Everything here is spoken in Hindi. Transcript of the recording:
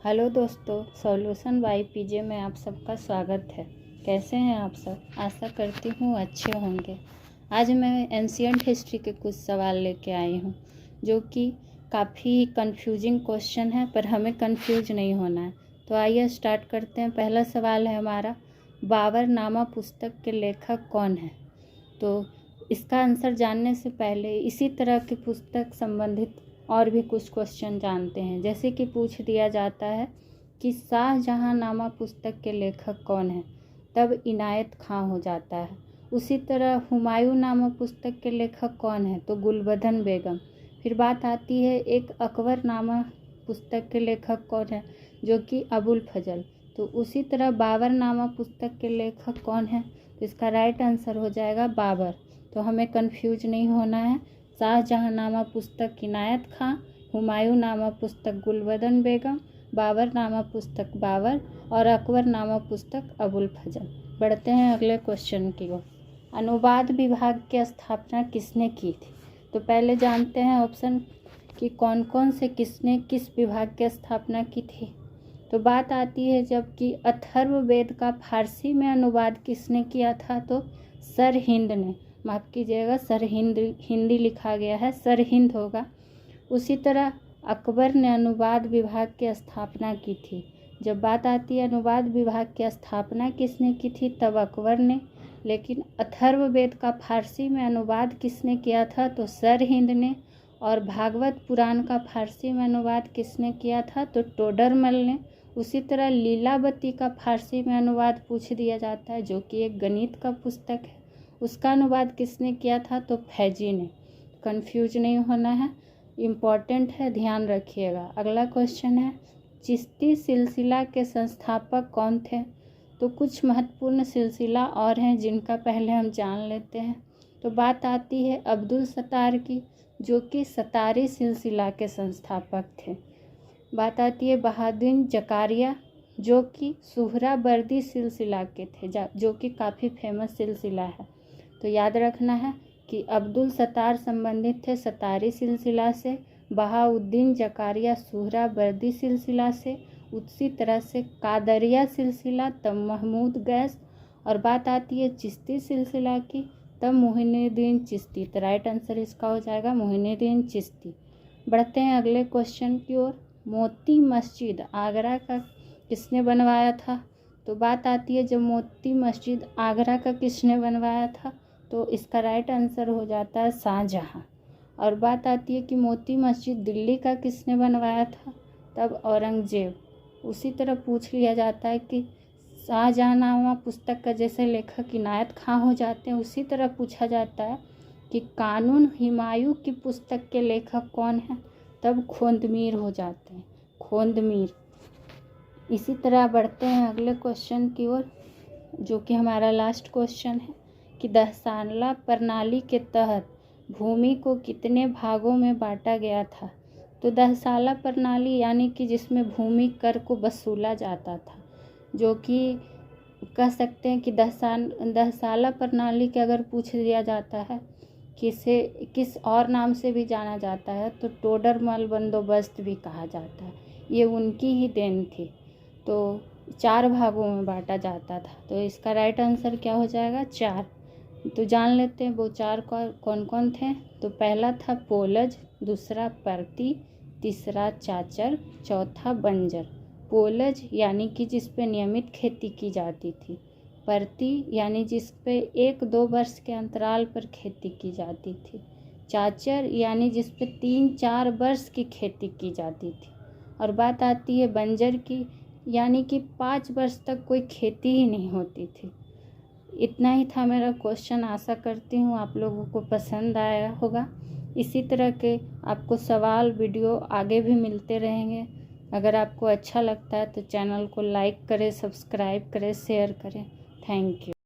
हेलो दोस्तों, सॉल्यूशन बाय पीजे में आप सबका स्वागत है। कैसे हैं आप सब? आशा करती हूँ अच्छे होंगे। आज मैं एंशिएंट हिस्ट्री के कुछ सवाल लेके आई हूँ जो कि काफ़ी कंफ्यूजिंग क्वेश्चन है, पर हमें कंफ्यूज नहीं होना है। तो आइए स्टार्ट करते हैं। पहला सवाल है हमारा, बाबरनामा पुस्तक के लेखक कौन है? तो इसका आंसर जानने से पहले इसी तरह की पुस्तक संबंधित और भी कुछ क्वेश्चन जानते हैं। जैसे कि पूछ दिया जाता है कि शाहजहांनामा पुस्तक के लेखक कौन है, तब इनायत खां हो जाता है। उसी तरह हुमायूंनामा पुस्तक के लेखक कौन है, तो गुलबदन बेगम। फिर बात आती है एक अकबरनामा पुस्तक के लेखक कौन है, जो कि अबुल फजल। तो उसी तरह बाबरनामा पुस्तक के लेखक कौन है, तो इसका राइट आंसर हो जाएगा बाबर। तो हमें कंफ्यूज नहीं होना है। शाहजहांनामा पुस्तक इनायत खां, हुमायूंनामा पुस्तक गुलबदन बेगम, बाबरनामा पुस्तक बाबर और अकबरनामा पुस्तक अबुल फजल। बढ़ते हैं अगले क्वेश्चन की ओर। अनुवाद विभाग की स्थापना किसने की थी? तो पहले जानते हैं ऑप्शन कि कौन कौन से किसने किस विभाग की स्थापना की थी। तो बात आती है जबकि अथर्ववेद का फारसी में अनुवाद किसने किया था, तो सरहिंद ने। माफ़ कीजिएगा, हिंदी लिखा गया है, सरहिंद होगा। उसी तरह अकबर ने अनुवाद विभाग की स्थापना की थी। जब बात आती है अनुवाद विभाग की स्थापना किसने की थी, तब अकबर ने। लेकिन अथर्ववेद का फारसी में अनुवाद किसने किया था, तो सरहिंद ने। और भागवत पुराण का फारसी में अनुवाद किसने किया था, तो टोडरमल ने। उसी तरह लीलावती का फारसी में अनुवाद पूछ दिया जाता है, जो कि एक गणित का पुस्तक है, उसका अनुवाद किसने किया था, तो फैजी ने। कंफ्यूज नहीं होना है, इम्पॉर्टेंट है, ध्यान रखिएगा। अगला क्वेश्चन है, चिश्ती सिलसिला के संस्थापक कौन थे? तो कुछ महत्वपूर्ण सिलसिला और हैं जिनका पहले हम जान लेते हैं। तो बात आती है अब्दुल सत्तार की, जो कि सतारी सिलसिला के संस्थापक थे। बात आती है बहाउद्दीन जकारिया, जो कि सुहरावर्दी सिलसिला के थे, जो कि काफ़ी फेमस सिलसिला है। तो याद रखना है कि अब्दुल सत्तार संबंधित थे सतारी सिलसिला से, बहाउद्दीन जकारिया सुहरावर्दी सिलसिला से, उसी तरह से कादरिया सिलसिला तब महमूद गैस। और बात आती है चिश्ती सिलसिला की, तब मोहिनुद्दीन चिश्ती। तो राइट आंसर इसका हो जाएगा मोहिनुद्दीन चिश्ती। बढ़ते हैं अगले क्वेश्चन की ओर। मोती मस्जिद आगरा का किसने बनवाया था? तो बात आती है जब मोती मस्जिद आगरा का किसने बनवाया था, तो इसका राइट आंसर हो जाता है शाहजहां। और बात आती है कि मोती मस्जिद दिल्ली का किसने बनवाया था, तब औरंगजेब। उसी तरह पूछ लिया जाता है कि शाहजहांनामा पुस्तक का जैसे लेखक इनायत खां हो जाते हैं, उसी तरह पूछा जाता है कि कानून हुमायूं की पुस्तक के लेखक कौन है, तब खोंदमीर हो जाते हैं, खोंदमीर। इसी तरह बढ़ते हैं अगले क्वेश्चन की ओर, जो कि हमारा लास्ट क्वेश्चन है कि दहसाला प्रणाली के तहत भूमि को कितने भागों में बांटा गया था? तो दहसाला प्रणाली यानी कि जिसमें भूमि कर को वसूला जाता था, जो कि कह सकते हैं कि दहसाला प्रणाली के अगर पूछ दिया जाता है किस और नाम से भी जाना जाता है, तो टोडरमल बंदोबस्त भी कहा जाता है। ये उनकी ही देन थी। तो 4 भागों में बांटा जाता था। तो इसका राइट आंसर क्या हो जाएगा? 4। तो जान लेते हैं वो 4 कौन कौन थे। तो पहला था पोलज, दूसरा परती, तीसरा चाचर, चौथा बंजर। पोलज यानी कि जिस पे नियमित खेती की जाती थी, परती यानी जिस पे 1-2 वर्ष के अंतराल पर खेती की जाती थी, चाचर यानी जिस पे 3-4 वर्ष की खेती की जाती थी, और बात आती है बंजर की, यानी कि 5 वर्ष तक कोई खेती ही नहीं होती थी। इतना ही था मेरा क्वेश्चन। आशा करती हूँ आप लोगों को पसंद आया होगा। इसी तरह के आपको सवाल वीडियो आगे भी मिलते रहेंगे। अगर आपको अच्छा लगता है तो चैनल को लाइक करें, सब्सक्राइब करें, शेयर करें। Thank you.